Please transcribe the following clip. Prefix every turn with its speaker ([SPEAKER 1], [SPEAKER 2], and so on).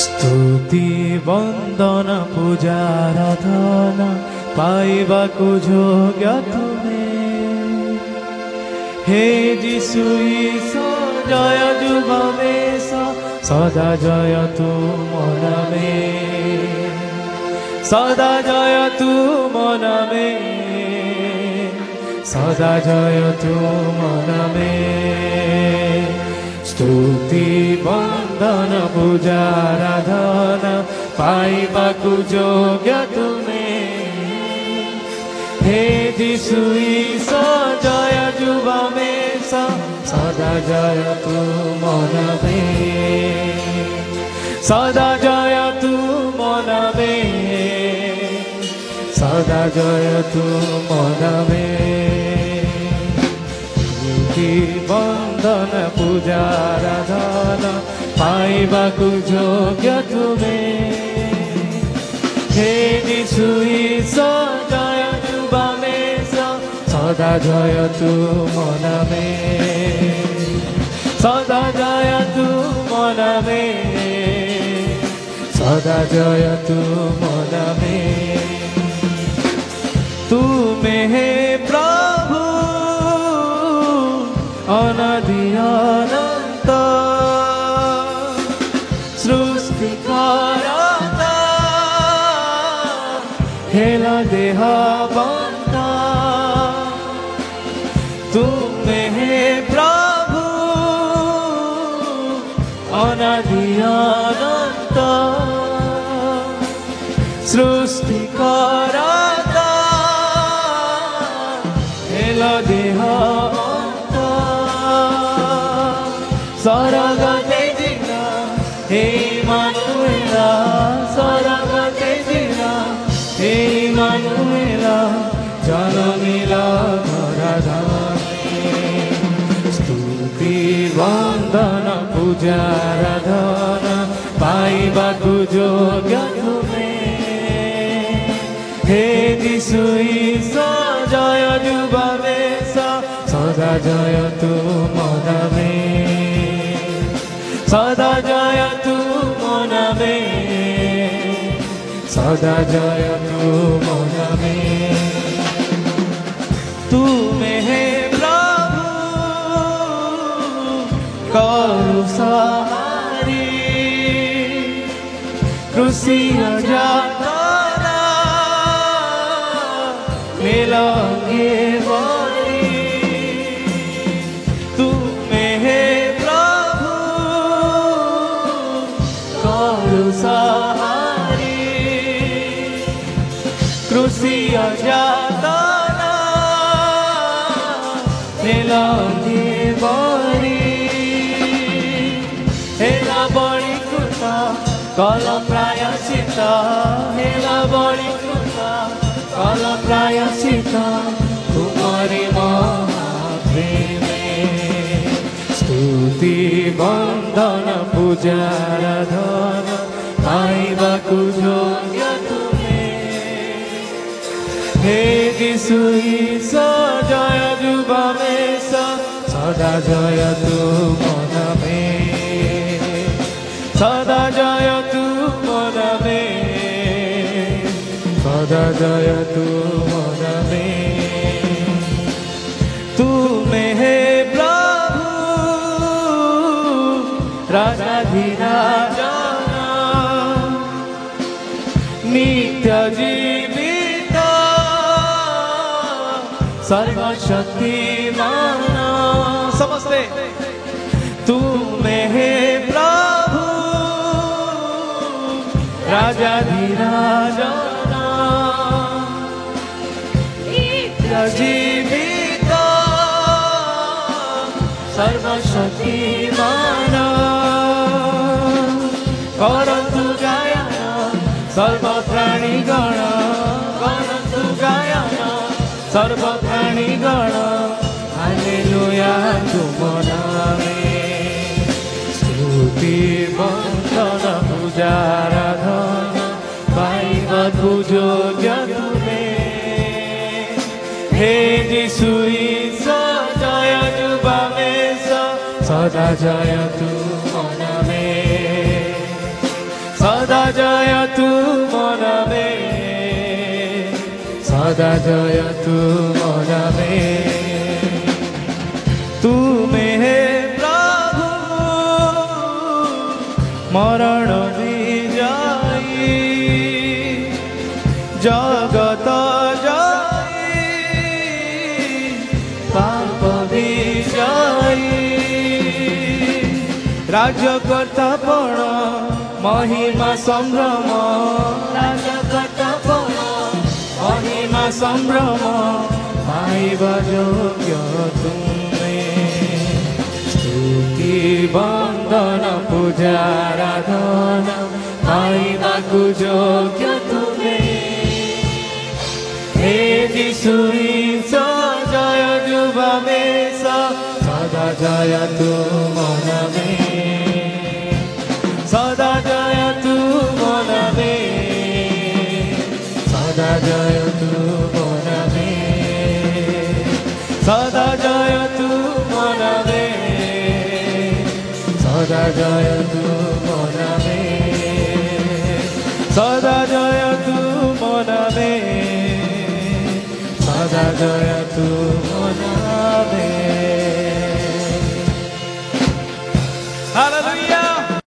[SPEAKER 1] स्तुति वंदना पूजा आराधना पाइबाकु योग्य तुमे हे जीशु ईश्वर जय जुबमेश सदा जय तुम नामे सदा जय तुम नामे सदा जय तुम नामे स्तुति वंदन पूजा आराधना पाइबाकु योग्य तुमे हे जीशु ईश्वर जय जुबमेश सदा जय तुम नामे सदा जय तुम नामे सदा जय तुम नामे वंदन पूजा आराधना पाइबाकु योग्य तुमे हे जीशु ईश्वर जय जुबमेश सदा जय तुम नामे सदा जय तुम नामे सदा जय तुम नामे तुमे हे प्रभु अनादि अनंत सृष्टिकर्ता हेला देहवंता तुमे हे प्रभु अनादि अनंत सृष्टिकर्ता हेला देहवंता सरग तेजिला हे मानुएला सरग तेजिला हे मानुएला जनमिला धराधामे स्तुति वंदन पूजा आराधना पाइबाकु योग्य तुमे हे जीशु ईश्वर जय जुबमेश सदा जय तुम नामे सदा जय तुम नामे सदा जय तुम नामे तुमे हे प्रभु करु सहारी क्रूसिया जातना मिलांगे वारी तुमे हे प्रभु करु सहारी क्रूसिया जातना मिलांगे वारी हेला बड़ी कृपा कल प्रायश्चित हेला बड़ी कृपा कल प्रायश्चित तुमरी महाप्रेमे स्तुति वंदन पूजा आराधना पाइबाकु योग्य तुमे हे जीशु ईश्वर जय जुबमेश सदा जय तुम नामे सदा जय तुम नामे सदा जय तुम नामे तुमे हे प्रभु राजाधिराजना नित्य जीवित सर्वशक्तिमान समस्ते तुमे हे प्रभु राजाधिराजना नित्य जीवित सर्वशक्तिमान करन्तु गायन सर्वप्राणिगण करन्तु गायन सर्वप्राणिगण हालेलुया तुम नामे स्तुति वंदन पूजा आराधना पाइबाकु योग्य तुमे हे जीशु ईश्वर जय जुबमेश सदा जय तुम नामे सदा जय तू मनावे तुमे हे प्रभु मरण विजयी जगत जयी पाप विजयी राजकर्तापण महिमा संभ्रम राजकर्तापण महिमा संभ्रम पाइबा योग्य तुमे स्तुति वंदन पूजा आराधना पाइबा योग्य तुमे हे यीशु जय जुबामेश सदा जय तू मनावे सदा जय तू मनावे सदा जय तू मनावे सदा जय तू मनावे सदा जय तू मनावे सदा जय तू मनावे सदा जय तू मनावे